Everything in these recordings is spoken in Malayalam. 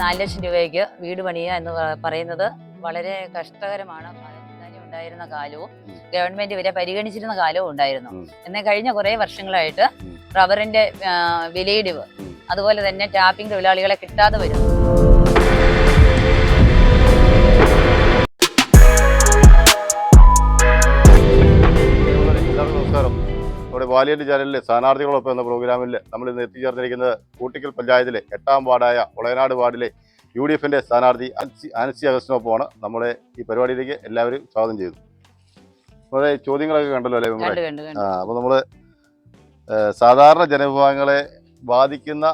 4 ലക്ഷം രൂപയ്ക്ക് വീട് പണിയുക എന്ന് പറയുന്നത് വളരെ കഷ്ടകരമാണ്. മഴ ഉണ്ടായിരുന്ന കാലവും ഗവൺമെന്റ് ഇവരെ പരിഗണിച്ചിരുന്ന കാലവും ഉണ്ടായിരുന്നു. എന്നാൽ കഴിഞ്ഞ കുറേ വർഷങ്ങളായിട്ട് റബ്ബറിന്റെ വിലയിടിവ്, അതുപോലെ തന്നെ ടാപ്പിംഗ് തൊഴിലാളികളെ കിട്ടാതെ വരുന്നു. നമ്മുടെ വാലിയന്റ് ചാനലിലെ സ്ഥാനാർത്ഥികളൊപ്പം എന്ന പ്രോഗ്രാമിൽ നമ്മൾ ഇന്ന് എത്തിച്ചേർന്നിരിക്കുന്നത് കൂട്ടിക്കൽ പഞ്ചായത്തിലെ 8ാം വാർഡായ ഒളയനാട് വാർഡിലെ UDFന്റെ സ്ഥാനാർത്ഥി ആൻസി അഗസ്റ്റിനൊപ്പമാണ്. നമ്മളെ ഈ പരിപാടിയിലേക്ക് എല്ലാവരും സ്വാഗതം ചെയ്തു. നമ്മുടെ ചോദ്യങ്ങളൊക്കെ കണ്ടല്ലോ അല്ലേ? അപ്പോൾ നമ്മൾ സാധാരണ ജനവിഭാഗങ്ങളെ ബാധിക്കുന്ന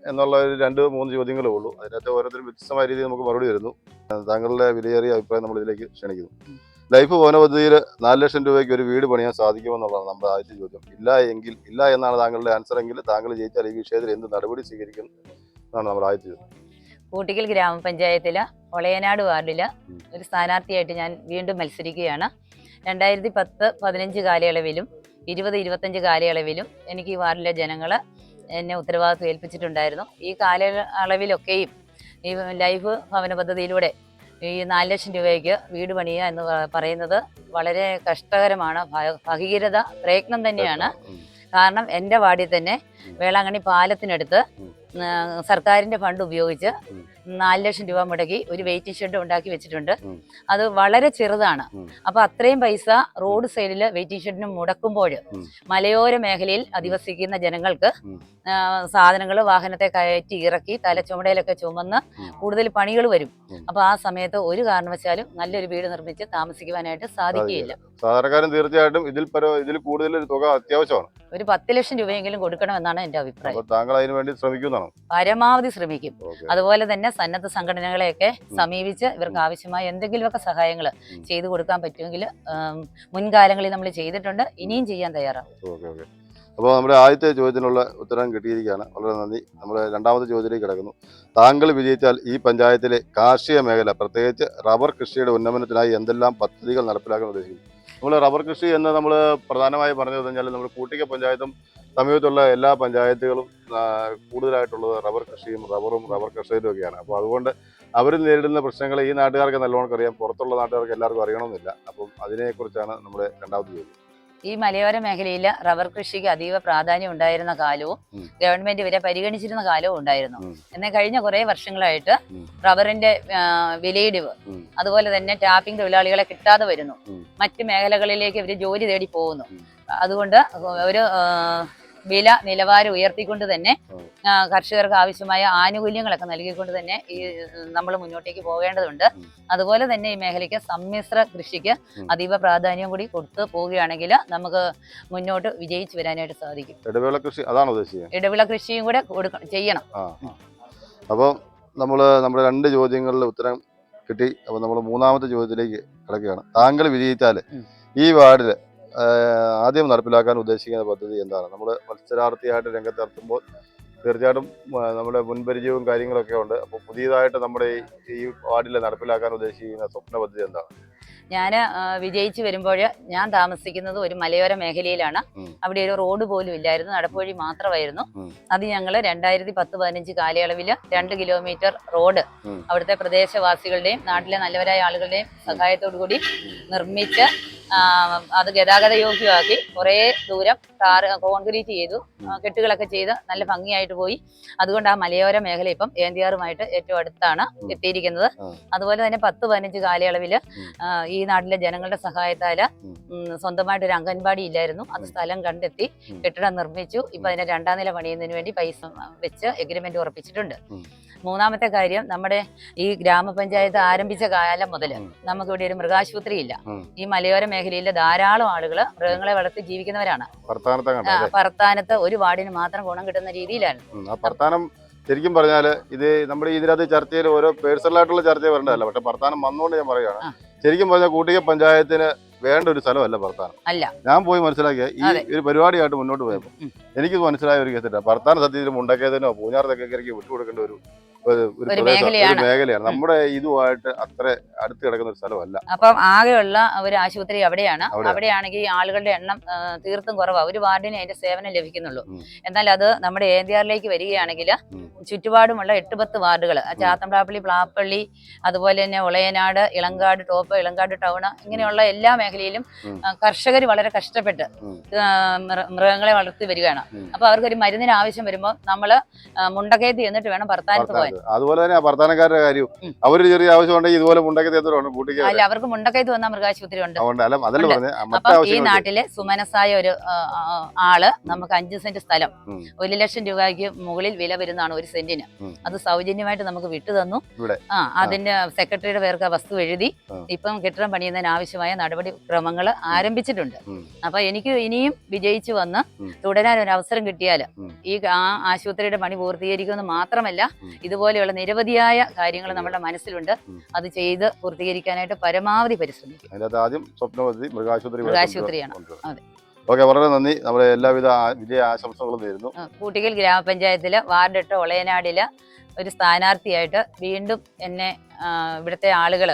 എന്നുള്ള ഒരു 2-3 ചോദ്യങ്ങളേ ഉള്ളൂ. അതിനകത്ത് ഓരോരുത്തരും വ്യത്യസ്തമായ രീതിയിൽ നമുക്ക് മറുപടി വരുന്നു. താങ്കളുടെ വിലയേറിയ അഭിപ്രായം നമ്മൾ ഇതിലേക്ക് ക്ഷണിക്കുന്നു. ലൈഫ് ഭവന പദ്ധതിയിൽ 4 ലക്ഷം രൂപയ്ക്ക് ഒരു വീട് പണിയാൻ സാധിക്കുമെന്നുള്ളതാണ് നമ്മുടെ ആദ്യത്തെ ചോദ്യം. ഇല്ല എന്നാണ് താങ്കളുടെ ആൻസർ എങ്കിൽ താങ്കൾ ജയിച്ചാൽ ഈ വിഷയത്തിൽ എന്ത് നടപടി സ്വീകരിക്കും എന്നാണ് നമ്മുടെ ആദ്യത്തെ ചോദ്യം. കൂട്ടിക്കൽ ഗ്രാമപഞ്ചായത്തിലെ ഒളയനാട് വാർഡില് ഒരു സ്ഥാനാർത്ഥിയായിട്ട് ഞാൻ വീണ്ടും മത്സരിക്കുകയാണ്. 2010-15 കാലയളവിലും 20-25 കാലയളവിലും എനിക്ക് ഈ വാർഡിലെ ജനങ്ങൾ എന്നെ ഉത്തരവാദിത്വം ഏൽപ്പിച്ചിട്ടുണ്ടായിരുന്നു. ഈ കാലയളവിലൊക്കെയും ഈ ലൈഫ് ഭവന പദ്ധതിയിലൂടെ ഈ 4 ലക്ഷം രൂപയ്ക്ക് വീട് പണിയുക എന്ന് പറയുന്നത് വളരെ കഷ്ടകരമാണ്. ഭഗീരഥ പ്രയത്നം തന്നെയാണ്. കാരണം എൻ്റെ വാർഡിൽ തന്നെ വേളാങ്കണ്ണി പാലത്തിനടുത്ത് സർക്കാരിൻ്റെ ഫണ്ട് ഉപയോഗിച്ച് 4 ലക്ഷം രൂപ മുടക്കി ഒരു വെയിറ്റിംഗ് ഷെഡ് ഉണ്ടാക്കി വെച്ചിട്ടുണ്ട്. അത് വളരെ ചെറുതാണ്. അപ്പോൾ അത്രയും പൈസ റോഡ് സൈഡിൽ വെയിറ്റിംഗ് ഷെഡിന് മുടക്കുമ്പോൾ മലയോര മേഖലയിൽ അധിവസിക്കുന്ന ജനങ്ങൾക്ക് സാധനങ്ങൾ വാഹനത്തെ കയറ്റി ഇറക്കി തലച്ചുമടയിലൊക്കെ ചുമന്ന് കൂടുതൽ പണികൾ വരും. അപ്പോൾ ആ സമയത്ത് ഒരു കാരണവശാലും നല്ലൊരു വീട് നിർമ്മിച്ച് താമസിക്കുവാനായിട്ട് സാധിക്കുകയില്ല. സാധാരണക്കാരൻ തീർച്ചയായിട്ടും ഇതിൽ കൂടുതൽ ഒരു തുക അത്യാവശ്യമാണ്. ഒരു 10 ലക്ഷം രൂപയെങ്കിലും കൊടുക്കണമെന്നാണ് എൻ്റെ അഭിപ്രായം. താങ്കൾ അതിനു വേണ്ടി ശ്രമിക്കുന്നതാണോ? പരമാവധി ശ്രമിക്കും. അതുപോലെ തന്നെ സന്നദ്ധ സംഘടനകളെയൊക്കെ സമീപിച്ച് ഇവർക്ക് ആവശ്യമായ എന്തെങ്കിലുമൊക്കെ സഹായങ്ങൾ ചെയ്തു കൊടുക്കാൻ പറ്റുമെങ്കിൽ മുൻകാലങ്ങളിൽ നമ്മൾ ചെയ്തിട്ടുണ്ട്, ഇനിയും ചെയ്യാൻ തയ്യാറാവും. അപ്പോൾ നമ്മുടെ ആദ്യത്തെ ചോദ്യത്തിനുള്ള ഉത്തരം കിട്ടിയിരിക്കുകയാണ്. വളരെ നന്ദി. നമ്മുടെ രണ്ടാമത്തെ ചോദ്യത്തിലേക്ക് കിടക്കുന്നു. താങ്കൾ വിജയിച്ചാൽ ഈ പഞ്ചായത്തിലെ കാർഷിക മേഖല, പ്രത്യേകിച്ച് റബ്ബർ കൃഷിയുടെ ഉന്നമനത്തിനായി എന്തെല്ലാം പദ്ധതികൾ നടപ്പിലാക്കാൻ ഉദ്ദേശിക്കുന്നു? നമ്മൾ റബ്ബർ കൃഷി എന്ന് നമ്മൾ പ്രധാനമായി പറഞ്ഞു കഴിഞ്ഞാൽ നമ്മൾ കൂട്ടിക്കൽ പഞ്ചായത്തും സമീപത്തുള്ള എല്ലാ പഞ്ചായത്തുകളും കൂടുതലായിട്ടുള്ളത് റബ്ബർ കൃഷിയും റബ്ബർ കർഷകരും ഒക്കെയാണ്. അപ്പോൾ അതുകൊണ്ട് അവർ നേരിടുന്ന പ്രശ്നങ്ങൾ ഈ നാട്ടുകാർക്ക് നല്ലോണം അറിയാം, പുറത്തുള്ള നാട്ടുകാർക്ക് എല്ലാവർക്കും അറിയണമെന്നില്ല. അപ്പം അതിനെക്കുറിച്ചാണ് നമ്മുടെ രണ്ടാമത്തെ ചോദ്യം. ഈ മലയോര മേഖലയിൽ റബ്ബർ കൃഷിക്ക് അതീവ പ്രാധാന്യം ഉണ്ടായിരുന്ന കാലവും ഗവൺമെന്റ് ഇവരെ പരിഗണിച്ചിരുന്ന കാലവും ഉണ്ടായിരുന്നു. എന്നാൽ കഴിഞ്ഞ കുറേ വർഷങ്ങളായിട്ട് റബ്ബറിന്റെ വിലയിടിവ്, അതുപോലെ തന്നെ ടാപ്പിംഗ് തൊഴിലാളികളെ കിട്ടാതെ വരുന്നു. മറ്റ് മേഖലകളിലേക്ക് ഇവർ ജോലി തേടി പോകുന്നു. അതുകൊണ്ട് ഒരു വില നിലവാരം ഉയർത്തിക്കൊണ്ട് തന്നെ കർഷകർക്ക് ആവശ്യമായ ആനുകൂല്യങ്ങളൊക്കെ നൽകിക്കൊണ്ട് തന്നെ ഈ നമ്മൾ മുന്നോട്ടേക്ക് പോകേണ്ടതുണ്ട്. അതുപോലെ തന്നെ ഈ മേഖലയ്ക്ക് സമ്മിശ്ര കൃഷിക്ക് അതീവ പ്രാധാന്യം കൂടി കൊടുത്തു പോവുകയാണെങ്കിൽ നമുക്ക് മുന്നോട്ട് വിജയിച്ചു വരാനായിട്ട് സാധിക്കും. ഇടവിള കൃഷി അതാണ് ഉദ്ദേശിക്കുന്നത്. ഇടവിള കൃഷിയും കൂടെ ചെയ്യണം. അപ്പോൾ നമ്മുടെ 2 ചോദ്യങ്ങളിൽ ഉത്തരം കിട്ടി. അപ്പോൾ നമ്മൾ മൂന്നാമത്തെ ചോദ്യത്തിലേക്ക് കിടക്കുകയാണ്. താങ്കൾ വിജയിച്ചാൽ ഈ വാർഡിൽ ആദ്യം നടപ്പിലാക്കാൻ ഉദ്ദേശിക്കുന്ന പദ്ധതി എന്താണ്? നമ്മൾ മത്സരാർത്ഥിയായിട്ട് രംഗത്തിറക്കുമ്പോൾ തീർച്ചയായിട്ടും നമ്മുടെ മുൻപരിചയവും കാര്യങ്ങളൊക്കെ ഉണ്ട്. അപ്പോൾ പുതിയതായിട്ട് നമ്മുടെ ഈ വാർഡിൽ നടപ്പിലാക്കാൻ ഉദ്ദേശിക്കുന്ന സ്വപ്ന പദ്ധതി എന്താണ്? ഞാൻ വിജയിച്ചു വരുമ്പോൾ ഞാൻ താമസിക്കുന്നത് ഒരു മലയോര മേഖലയിലാണ്. അവിടെ ഒരു റോഡ് പോലും ഇല്ലായിരുന്നു, നടപ്പുവഴി മാത്രമായിരുന്നു. അത് ഞങ്ങൾ 2010-15 കാലയളവിൽ 2 കിലോമീറ്റർ റോഡ് അവിടുത്തെ പ്രദേശവാസികളുടെയും നാട്ടിലെ നല്ലവരായ ആളുകളുടെയും സഹായത്തോടു കൂടി നിർമ്മിച്ച് അത് ഗതാഗത യോഗ്യമാക്കി കുറേ ദൂരം കോൺക്രീറ്റ് ചെയ്തു, കെട്ടുകളൊക്കെ ചെയ്ത് നല്ല ഭംഗിയായിട്ട് പോയി. അതുകൊണ്ട് ആ മലയോര മേഖല ഇപ്പം ഏന്തിയാറുമായിട്ട് ഏറ്റവും അടുത്താണ് എത്തിയിരിക്കുന്നത്. അതുപോലെ തന്നെ 10-15 കാലയളവിൽ ഈ നാട്ടിലെ ജനങ്ങളുടെ സഹായത്താൽ സ്വന്തമായിട്ടൊരു അംഗൻവാടി ഇല്ലായിരുന്നു. അത് സ്ഥലം കണ്ടെത്തി കെട്ടിടം നിർമ്മിച്ചു. ഇപ്പൊ അതിന്റെ 2ാം നില പണിയുന്നതിന് വേണ്ടി പൈസ വെച്ച് എഗ്രിമെന്റ് ഉറപ്പിച്ചിട്ടുണ്ട്. മൂന്നാമത്തെ കാര്യം, നമ്മുടെ ഈ ഗ്രാമപഞ്ചായത്ത് ആരംഭിച്ച കാലം മുതൽ നമുക്കിവിടെ ഒരു മൃഗാശുപത്രി ഇല്ല. ഈ മലയോര മേഖലയിൽ ധാരാളം ആളുകൾ മൃഗങ്ങളെ വളർത്തി ജീവിക്കുന്നവരാണ്. പർത്താനത്ത് ഒരു വാർഡിന് മാത്രം ഗുണം കിട്ടുന്ന രീതിയിലാണ്. ശരിക്കും പറഞ്ഞാല് ഇത് നമ്മുടെ ഇതിനകത്ത് ചർച്ചയിൽ ഓരോ പേഴ്സണലായിട്ടുള്ള ചർച്ച വരേണ്ടതല്ല. പക്ഷെ പർത്താനം വന്നുകൊണ്ട് ഞാൻ പറയുകയാണ്, ശരിക്കും പറഞ്ഞാൽ കൂട്ടിക്കൽ പഞ്ചായത്തിന് വേണ്ട ഒരു സ്ഥലമല്ല പർത്താനം. അല്ല, ഞാൻ പോയി മനസ്സിലാക്കിയ ഈ ഒരു പരിപാടിയായിട്ട് മുന്നോട്ട് പോയപ്പോൾ എനിക്ക് മനസ്സിലായ ഒരു കേസില്ല. പർത്താന സത്യത്തിൽ മുണ്ടക്കേതിനോ പൂഞ്ഞാർ തെക്കേക്കരയ്ക്ക് വിട്ടുകൊടുക്കേണ്ട ഒരു ഒരു മേഖലയാണ്. മേഖലയാണ്. നമ്മുടെ ഇതുമായിട്ട് അത്ര അടുത്ത് കിടക്കുന്ന ഒരു സ്ഥലമല്ല. അപ്പം ആകെയുള്ള ഒരു ആശുപത്രി അവിടെയാണ്. അവിടെയാണെങ്കിൽ ആളുകളുടെ എണ്ണം തീർത്തും കുറവാണ്. ഒരു വാർഡിന് അതിന്റെ സേവനം ലഭിക്കുന്നുള്ളൂ. എന്നാൽ അത് നമ്മുടെ ANDRലേക്ക് വരികയാണെങ്കിൽ ചുറ്റുപാടുമുള്ള 8-10 വാർഡുകൾ, ചാത്തമ്പ്രാപ്പള്ളി, പ്ലാപ്പള്ളി, അതുപോലെ തന്നെ ഒളയനാട്, ഇളങ്കാട് ടോപ്പ്, ഇളങ്കാട് ടൗൺ, ഇങ്ങനെയുള്ള എല്ലാ മേഖലയിലും കർഷകർ വളരെ കഷ്ടപ്പെട്ട് മൃഗങ്ങളെ വളർത്തി വരികയാണ്. അപ്പൊ അവർക്കൊരു മരുന്നിന് ആവശ്യം വരുമ്പോൾ നമ്മള് മുണ്ടക്കയത്ത് എന്നിട്ട് വേണം ഭർത്താനത്ത് പോകാൻ. അതുപോലെ തന്നെ ഭർത്താനക്കാരുടെ കാര്യം അവര് ചെറിയ ആവശ്യം ഉണ്ടെങ്കിൽ ഇതുപോലെ മുണ്ടക്കയത്ത് അല്ല, അവർക്ക് മുണ്ടക്കയത്ത് വന്ന മൃഗാശുപത്രി ഉണ്ട്. അപ്പൊ ഈ നാട്ടിലെ സുമനസായ ഒരു ആള് നമുക്ക് 5 സെന്റ് സ്ഥലം 1 ലക്ഷം രൂപയ്ക്ക് മുകളിൽ വില വരുന്നതാണ് ഒരു സെന്റിന്. അത് സൗജന്യമായിട്ട് നമുക്ക് വിട്ടു തന്നു. അതിന്റെ സെക്രട്ടറിയുടെ പേർക്ക് ആ വസ്തു എഴുതി ഇപ്പം കെട്ടിടം പണിയുന്നതിന് ആവശ്യമായ നടപടിക്രമങ്ങൾ ആരംഭിച്ചിട്ടുണ്ട്. അപ്പൊ എനിക്ക് ഇനിയും വിജയിച്ചു വന്ന് തുടരാൻ ഒരു അവസരം കിട്ടിയാൽ ഈ ആശുപത്രിയുടെ പണി പൂർത്തീകരിക്കുമെന്ന് മാത്രമല്ല, ഇതുപോലെയുള്ള നിരവധിയായ കാര്യങ്ങൾ നമ്മുടെ മനസ്സിലുണ്ട്. അത് ചെയ്ത് പൂർത്തീകരിക്കാനായിട്ട് പരമാവധി പരിശ്രമിക്കും. ആദ്യം സ്വപ്നവതി മൃഗാശുപത്രിയാണ്. അതെ. ഓക്കെ, വളരെ നന്ദി. നമ്മുടെ എല്ലാവിധ വിജയ ആശംസകളും നേരുന്നു. കൂട്ടിക്കൽ ഗ്രാമപഞ്ചായത്തില് വാർഡ് 8 ഒളയനാടില് ഒരു സ്ഥാനാർത്ഥിയായിട്ട് വീണ്ടും എന്നെ ഇവിടുത്തെ ആളുകൾ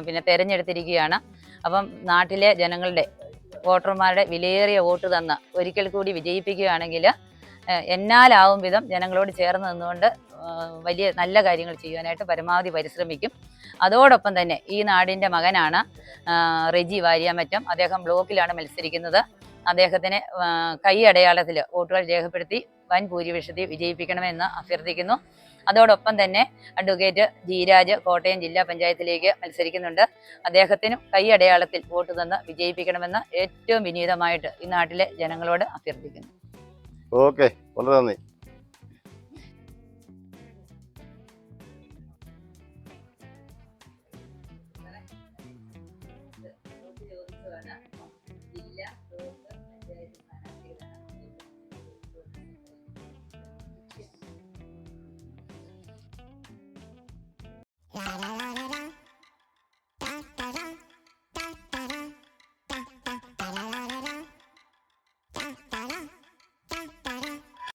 പിന്നെ തെരഞ്ഞെടുത്തിരിക്കുകയാണ്. അപ്പം നാട്ടിലെ ജനങ്ങളുടെ വോട്ടർമാരുടെ വിലയേറിയ വോട്ട് തന്ന് ഒരിക്കൽ കൂടി വിജയിപ്പിക്കുകയാണെങ്കിൽ എന്നാലാവും വിധം ജനങ്ങളോട് ചേർന്ന് നിന്നുകൊണ്ട് വലിയ നല്ല കാര്യങ്ങൾ ചെയ്യാനായിട്ട് പരമാവധി പരിശ്രമിക്കും. അതോടൊപ്പം തന്നെ ഈ നാടിൻ്റെ മകനാണ് റെജി വാര്യാമറ്റം. അദ്ദേഹം ബ്ലോക്കിലാണ് മത്സരിക്കുന്നത്. അദ്ദേഹത്തിന് കൈ അടയാളത്തിൽ വോട്ടുകൾ രേഖപ്പെടുത്തി വൻ ഭൂരിപക്ഷത്തിൽ വിജയിപ്പിക്കണമെന്ന് അഭ്യർത്ഥിക്കുന്നു. അതോടൊപ്പം തന്നെ അഡ്വക്കേറ്റ് ജീരാജ് കോട്ടയം ജില്ലാ പഞ്ചായത്തിലേക്ക് മത്സരിക്കുന്നുണ്ട്. അദ്ദേഹത്തിനും കൈ അടയാളത്തിൽ വോട്ട് തന്ന് വിജയിപ്പിക്കണമെന്ന് ഏറ്റവും വിനീതമായിട്ട് ഈ നാട്ടിലെ ജനങ്ങളോട് അഭ്യർത്ഥിക്കുന്നു. ഓക്കെ, വളരെ നന്ദി. La la